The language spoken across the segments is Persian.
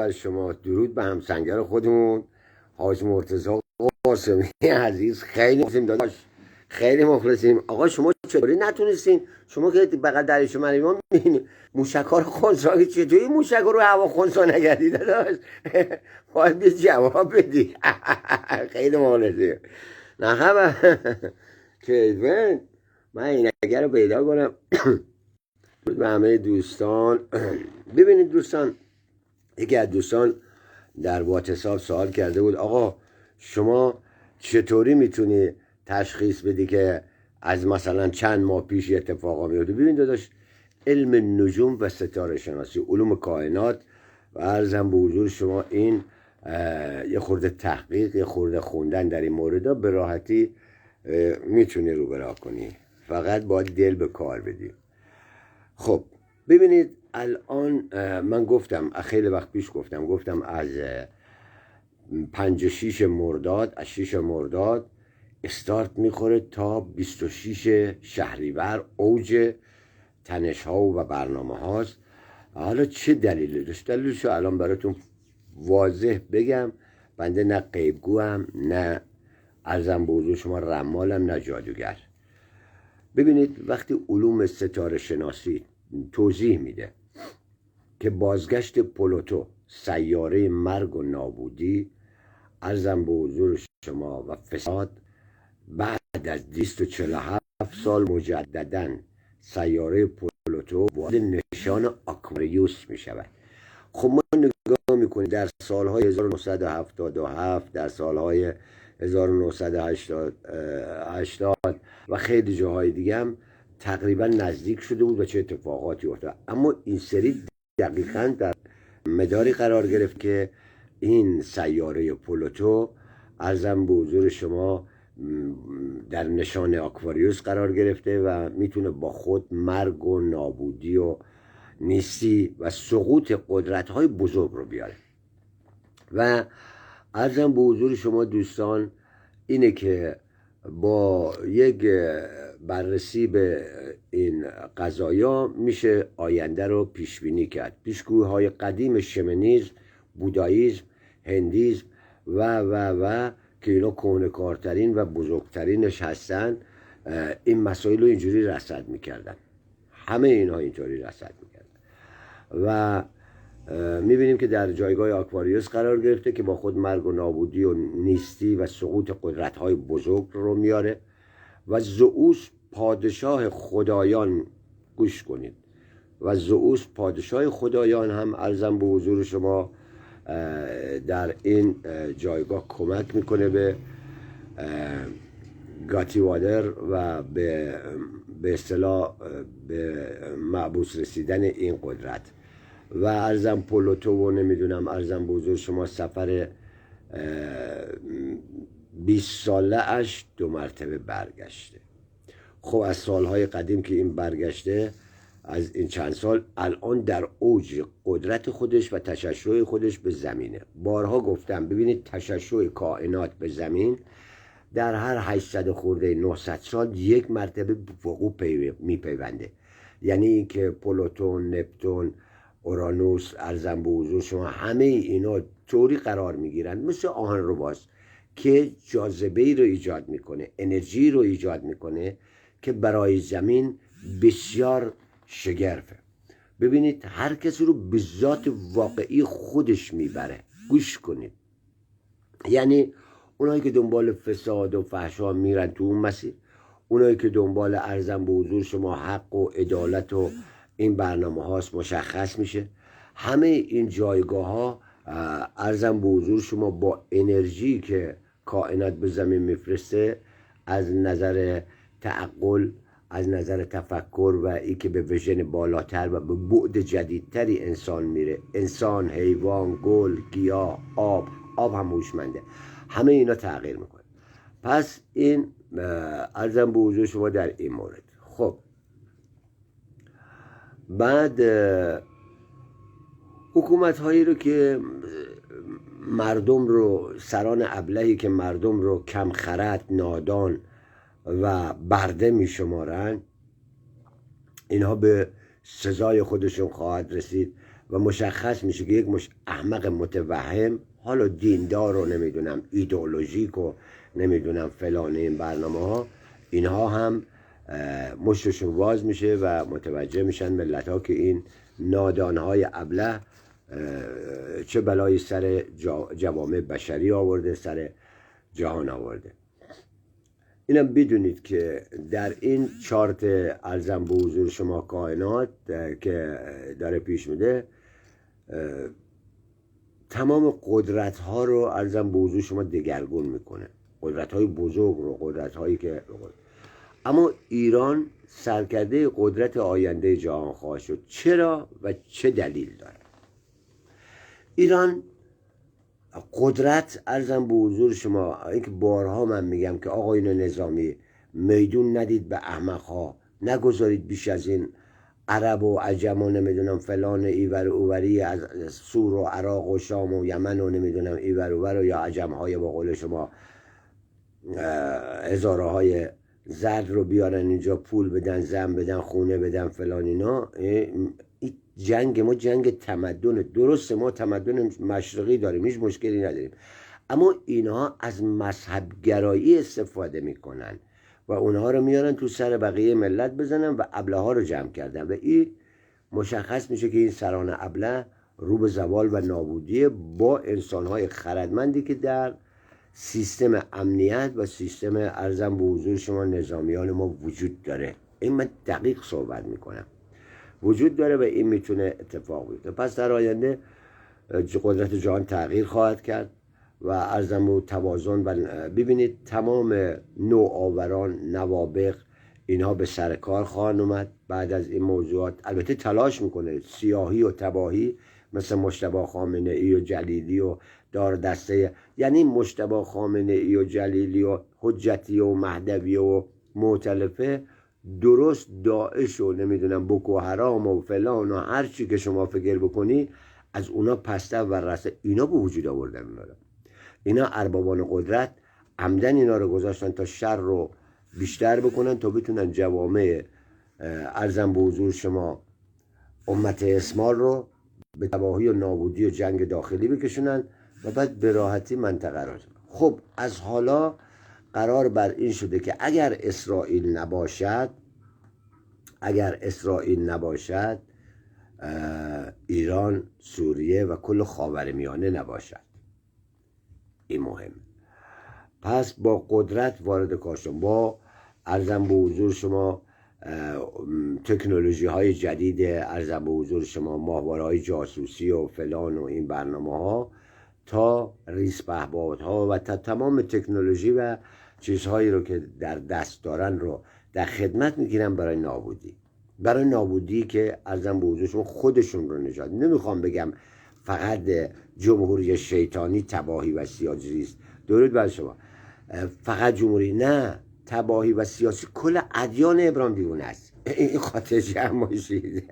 بر شما. درود به همسنگر خودمون حاج مرتضی قاسمی عزیز. خیلی مخلصیم داداش، خیلی مخلصیم. آقا شما چطوری نتونستین؟ شما که بغل درش مریوان میبینید موشک‌ها رو خونسا، چطوری موشک‌ها رو هوا خونسا نگردی داداش؟ باید به جواب بدی. خیلی مخلصیم. نه خبر که من اینگر رو پیدا کنم. به همه دوستان. ببینید دوستان، یکی از دوستان در واتساپ سوال کرده بود آقا شما چطوری میتونی تشخیص بدی که از مثلا چند ماه پیش اتفاقا میفته؟ ببین داداش، علم نجوم و ستاره شناسی، علوم کائنات و عرضم به حضور شما این یه خورده تحقیق، یه خورده خوندن در این مورد به راحتی میتونی رو برا کنی، فقط باید دل به کار بدی. خب ببینید الان من گفتم خیلی وقت پیش گفتم از 5-6 مرداد، از 6 مرداد استارت میخوره تا 26 شهریور اوج تنش ها و برنامه هاست. حالا چه دلیلی داشت؟ دلیلش رو الان براتون واضح بگم. بنده نه غیبگو هم، نه عرضم به حضور شما رمالم، نه جادوگر. ببینید وقتی علوم ستاره شناسی توضیح میده که بازگشت پلوتو، سیاره مرگ و نابودی، عرضم به حضور شما و فساد، بعد از 247 سال مجددا سیاره پلوتو وارد نشان آکواریوس می شود. خب ما نگاه میکنیم در سالهای 1977، در سالهای 1980 و خیلی جاهای دیگه هم تقریبا نزدیک شده بود و چه اتفاقاتی افتاد. اما این سری دقیقا در مداری قرار گرفت که این سیاره پلوتو عرضم به حضور شما در نشان آکواریوس قرار گرفته و میتونه با خود مرگ و نابودی و نیستی و سقوط قدرت‌های بزرگ رو بیاره. و عرضم به حضور شما دوستان اینه که با یک بررسی به این قضایا میشه آینده رو پیش بینی کرد. پیشگویی‌های قدیم شمنیزم، بوداییسم، هندیسم و که اینا کهنه‌کارترین و بزرگترینش هستن، این مسائل رو اینجوری رصد میکردن. همه اینها اینجوری رصد میکردن و میبینیم که در جایگاه آکواریوس قرار گرفته که با خود مرگ و نابودی و نیستی و سقوط قدرت‌های بزرگ رو میاره. و زئوس پادشاه خدایان، گوش کنید، و زئوس پادشاه خدایان هم عرضم به حضور شما در این جایگاه کمک میکنه به گاتیوادر و به اصطلاح به معبوس رسیدن این قدرت. و عرضم پلوتو و نمیدونم عرضم به حضور شما سفر 20 ساله اش 2 مرتبه برگشته. خب از سالهای قدیم که این برگشته، از این چند سال الان در اوج قدرت خودش و تشعشع خودش به زمینه. بارها گفتم ببینید تشعشع کائنات به زمین در هر 800 خورده 900 سال 1 مرتبه وقوع میپیونده. یعنی که پلوتون، نپتون، اورانوس، ارزم به حضور شما، همه اینا طوری قرار میگیرن مثل آهن رباز که جاذبه رو ایجاد میکنه، انرژی رو ایجاد میکنه که برای زمین بسیار شگرفه. ببینید هر کسی رو به ذات واقعی خودش میبره. گوش کنید، یعنی اونایی که دنبال فساد و فحشا میرن تو اون مسیر، اونایی که دنبال ارزم به حضور شما حق و عدالت و این برنامه هاست مشخص میشه. همه این جایگاه ها ارزم به حضور شما با انرژی که کائنات به زمین میفرسته، از نظر تعقل، از نظر تفکر و ای که به وژن بالاتر و به بعد جدیدتری انسان میره، انسان، حیوان، گل، گیاه، آب هم هوشمنده، همه اینا تغییر میکنه. پس این عرضم به حضور شما در این مورد. خب بعد حکومت هایی رو که مردم رو، سران ابلهی که مردم رو کم خرد، نادان و برده می شمارن، اینها به سزای خودشون خواهد رسید و مشخص میشه که یک احمق متوهم، حالا دیندار و نمیدونم ایدئولوژیک و نمیدونم فلان این برنامه ها، اینها هم مشتشون باز میشه و متوجه میشن ملت ها که این نادانهای ابله چه بلایی سر جوامع بشری آورده، سر جهان آورده. اینم بدونید که در این چارت ارزم به حضور شما کائنات که داره پیش میده، تمام قدرت ها رو ارزم به حضور شما دگرگون میکنه، قدرت های بزرگ رو، قدرت هایی که اما ایران سرکرده قدرت آینده جهان خواهد شد. چرا و چه دلیل داره؟ ایران قدرت ارزم به حضور شما، اینکه بارها من میگم که آقایون نظامی میدون ندید به احمقها، نگذارید بیش از این عرب و عجم و نمیدونم فلان ایور اووری از سور و عراق و شام و یمن و نمیدونم ایور اوور یا عجمهای با قول شما هزاره های زرد رو بیارن اینجا، پول بدن، زن بدن، خونه بدن، فلان اینا. این جنگ ما جنگ تمدن، درسته ما تمدن مشرقی داریم، هیچ مشکلی نداریم، اما اینها از مذهب گرایی استفاده میکنن و اونها رو میارن تو سر بقیه ملت بزنن و ابله ها رو جمع کردن و این مشخص میشه که این سران ابله رو به زوال و نابودی با انسانهای خردمندی که در سیستم امنیت و سیستم ارزم به حضور شما نظامیان ما وجود داره. این من دقیق صحبت میکنم، وجود داره و این میتونه اتفاق بیفته. پس در آینده قدرت جهان تغییر خواهد کرد و ارزم و توازن و ببینید تمام نوآوران، نوابغ، اینها به سر کار خواهند اومد بعد از این موضوعات. البته تلاش میکنه سیاهی و تباهی مثل مجتبی خامنه ای و جلیلی و دار دسته، یعنی مجتبی خامنه ای و جلیلی و حجتی و مهدوی و مؤتلفه، درست داعش و نمیدونم بoko حرام و فلان و هر چی که شما فکر بکنی از اونا پسته و رسته، اینا به وجود آوردن. اینا اربابان قدرت عمدن اینا رو گذاشتن تا شر رو بیشتر بکنن تا بتونن جوامع ارزم به حضور شما امت اسمال رو به تباهی و نابودی و جنگ داخلی بکشونن و بعد به راحتی منطقه را. خب از حالا قرار بر این شده که اگر اسرائیل نباشد ایران، سوریه و کل خاورمیانه نباشد. این مهم. پس با قدرت وارد کار شدن، با ارزم به حضور شما تکنولوژی های جدید، ارزم به حضور شما ماهواره های جاسوسی و فلان و این برنامه ها تا ریس پهپاد ها و تا تمام تکنولوژی و چیزهایی رو که در دست دارن رو در خدمت میگیرن برای نابودی که ارزم به حضور شما خودشون رو نجات. نمیخوام بگم فقط جمهوری شیطانی تباهی و سیاسی است، درود بر شما، فقط جمهوری نه، تباهی و سیاسی کل ادیان ابراهیم دیوونه است. این خاطر جمع باشید.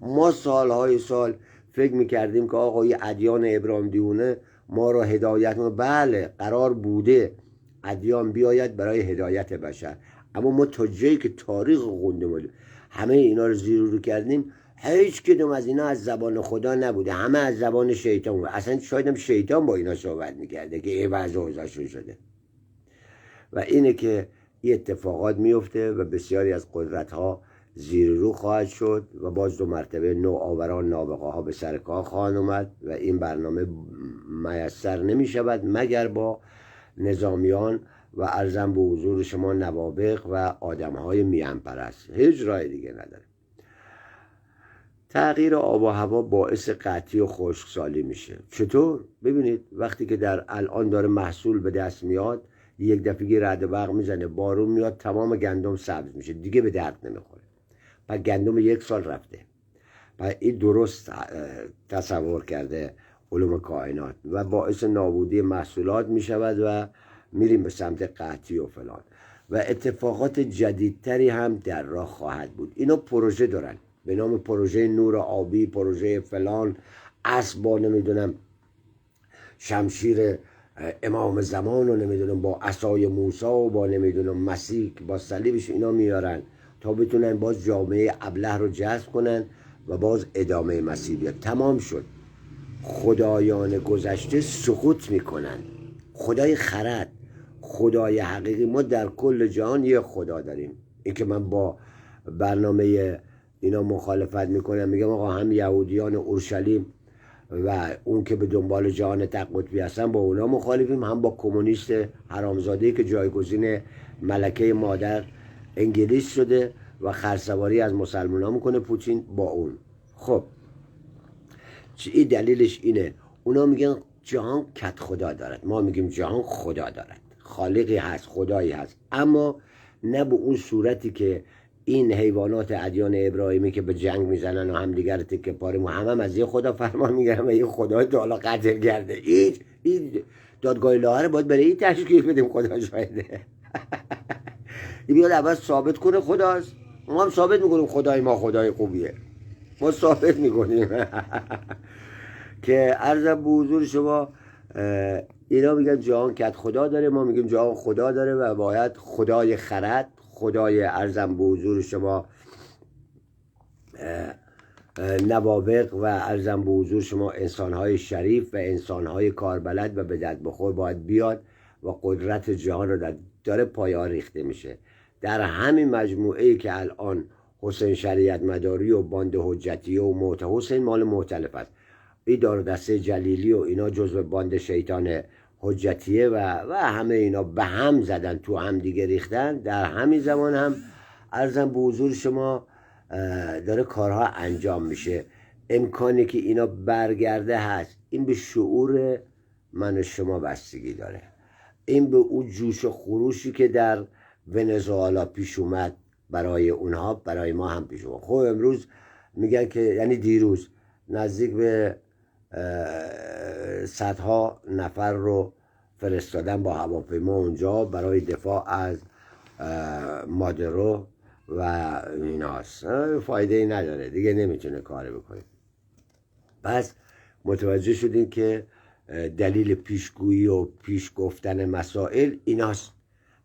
ما سالهای سال فکر میکردیم که آقا این ادیان ابراهیم دیوونه ما را هدایت ما، بله قرار بوده ادیان بیاید برای هدایت بشر، اما ما تا جایی که تاریخ خوندیم همه اینا رو زیر رو کردیم، هیچ کدوم از اینا از زبان خدا نبوده، همه از زبان شیطان بوده. اصلا شاید هم شیطان با اینا صحبت میکرده که این وضع اوضاعشون شده. و اینه که این اتفاقات میفته و بسیاری از قدرت ها زیر رو خواهد شد و باز 2 مرتبه نوآوران، نابغه ها به سر کار خواهند اومد و این برنامه میسر نمی شود مگر با نظامیان و ارزم به حضور شما نوابغ و آدم های میان پرست. هیچ راه دیگه نداره. تغییر آب و هوا باعث قحطی و خشکسالی میشه. چطور؟ ببینید وقتی که در الان داره محصول به دست میاد، یک دفعه رعد برق میزنه، بارون میاد، تمام گندم سبز میشه، دیگه به درد نمیخوره. پس گندم 1 سال رفته. پس این درست تصور کرده علوم کائنات و باعث نابودی محصولات میشود و میریم به سمت قحطی و فلان و اتفاقات جدیدتری هم در راه خواهد بود. اینا پروژه دارن به نام پروژه نور آبی، پروژه فلان، اسبا نمیدونم شمشیر امام زمان و نمیدونم با عصای موسی و با نمیدونم مسیح با صلیبش اینا میارن تا بتونن باز جامعه ابله رو جذب کنن و باز ادامه مسیر بیاد. تمام شد. خدایان گذشته سقوط میکنن. خدای خرد، خدای حقیقی، ما در کل جهان یه خدا داریم. این که من با برنامه اینا مخالفت میکنم، میگم آقا هم یهودیان اورشلیم و اون که به دنبال جهان تق قطبی هستن با اونا مخالفیم، هم با کمونیست حرامزاده‌ای که جایگزین ملکه مادر انگلیس شده و خرسواری از مسلمان ها میکنه پوتین، با اون. خب این دلیلش اینه، اونا میگن جهان کت خدا دارد، ما میگیم جهان خدا دارد، خالقی هست، خدایی هست، اما نه به اون صورتی که این حیوانات ادیان ابراهیمی که به جنگ میزنن و همدیگر تکه پاره هم از یه خدا فرمان میگیرن و یه خدای تعالی قتل کرده. این دادگاه الهه باید برای این تشکیل بدیم، خدا شاهده. این بیاد اول ثابت کنه خداست، ما هم ثابت میکنیم خدای ما خدای خوبیه، ما ثابت میکنیم. که عرضم به حضور شما اینا میگن جهان کت خدا داره، ما میگیم جهان خدا داره و باید خدای خرد، خدای عرضم به حضور شما نوابق و عرضم به حضور شما انسانهای شریف و انسانهای کاربلد و به درد بخور باید بیاد و قدرت جهان رو داره پایه‌ها ریخته میشه. در همین مجموعه ای که الان حسین شریعت مداری و باند حجتیه و حسین مال مختلف است، این دار دسته جلیلی و اینا جزو باند شیطان حجتیه و همه اینا به هم زدن، تو هم دیگه ریختن. در همین زمان هم عرضم به حضور شما داره کارها انجام میشه. امکانی که اینا برگرده هست، این به شعور من و شما بستگی داره، این به اون جوش و خروشی که در ونزوئلا پیش اومد برای اونها برای ما هم پیش اومد. خب امروز میگن که یعنی دیروز نزدیک به صدها نفر رو فرستادن با هواپیما اونجا برای دفاع از مادرو و ایناست. فایده ای نداره دیگه، نمیتونه کاری بکنه. پس متوجه شدین که دلیل پیشگویی و پیش گفتن مسائل ایناست.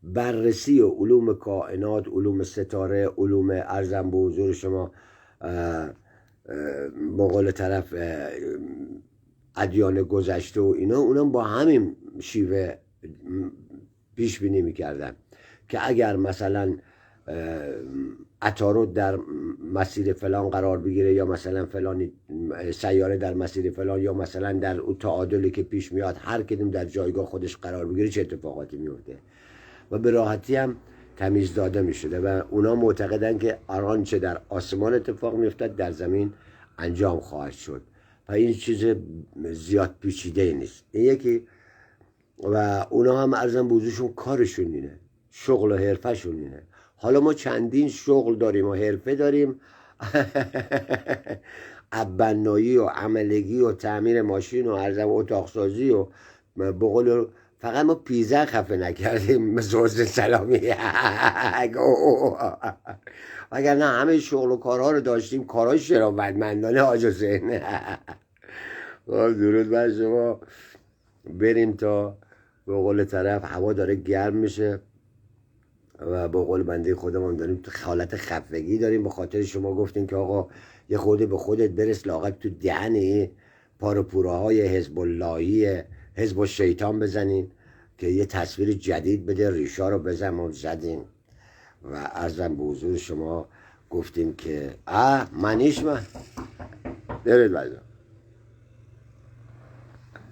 بررسی و علوم کائنات، علوم ستاره، علوم ارزم به حضور شما با قول طرف ادیان گذشته و اینا، اونا با همین شیوه پیش بینی میکردن که اگر مثلا عطارد در مسیر فلان قرار بگیره یا مثلا فلانی سیاره در مسیر فلان یا مثلا در اون تعادلی که پیش میاد هر کدوم در جایگاه خودش قرار بگیره چه اتفاقاتی میفته و به راحتی هم تمیز داده میشده و اونا معتقدن که آنچه در آسمان اتفاق میفتد در زمین انجام خواهد شد و این چیز زیاد پیچیده نیست. این یکی. و اونا هم عرضم بوزوشون کارشون اینه، شغل و حرفشون اینه. حالا ما چندین شغل داریم و حرفه داریم، بنایی و عملگی و تعمیر ماشین و عرضم اتاقسازی و بقول، فقط ما پیزه خفه نکردیم زوز سلامی. اگر نه همه شغل و کارها رو داشتیم، کارهای شرافتمندانه حاج حسین. درود بر شما. بریم تا به قول طرف هوا داره گرم میشه و به قول بنده خودمون داریم تو حالت خفگی داریم. به خاطر شما گفتیم که آقا یه خورده به خودت برس، لاغت تو دهن پاروپوراهای حزب اللهی حزب الشیطان بزنین که یه تصویر جدید بده، ریشا رو بزنیم زدیم و عرضم به حضور شما گفتیم که منیش من درد بزن.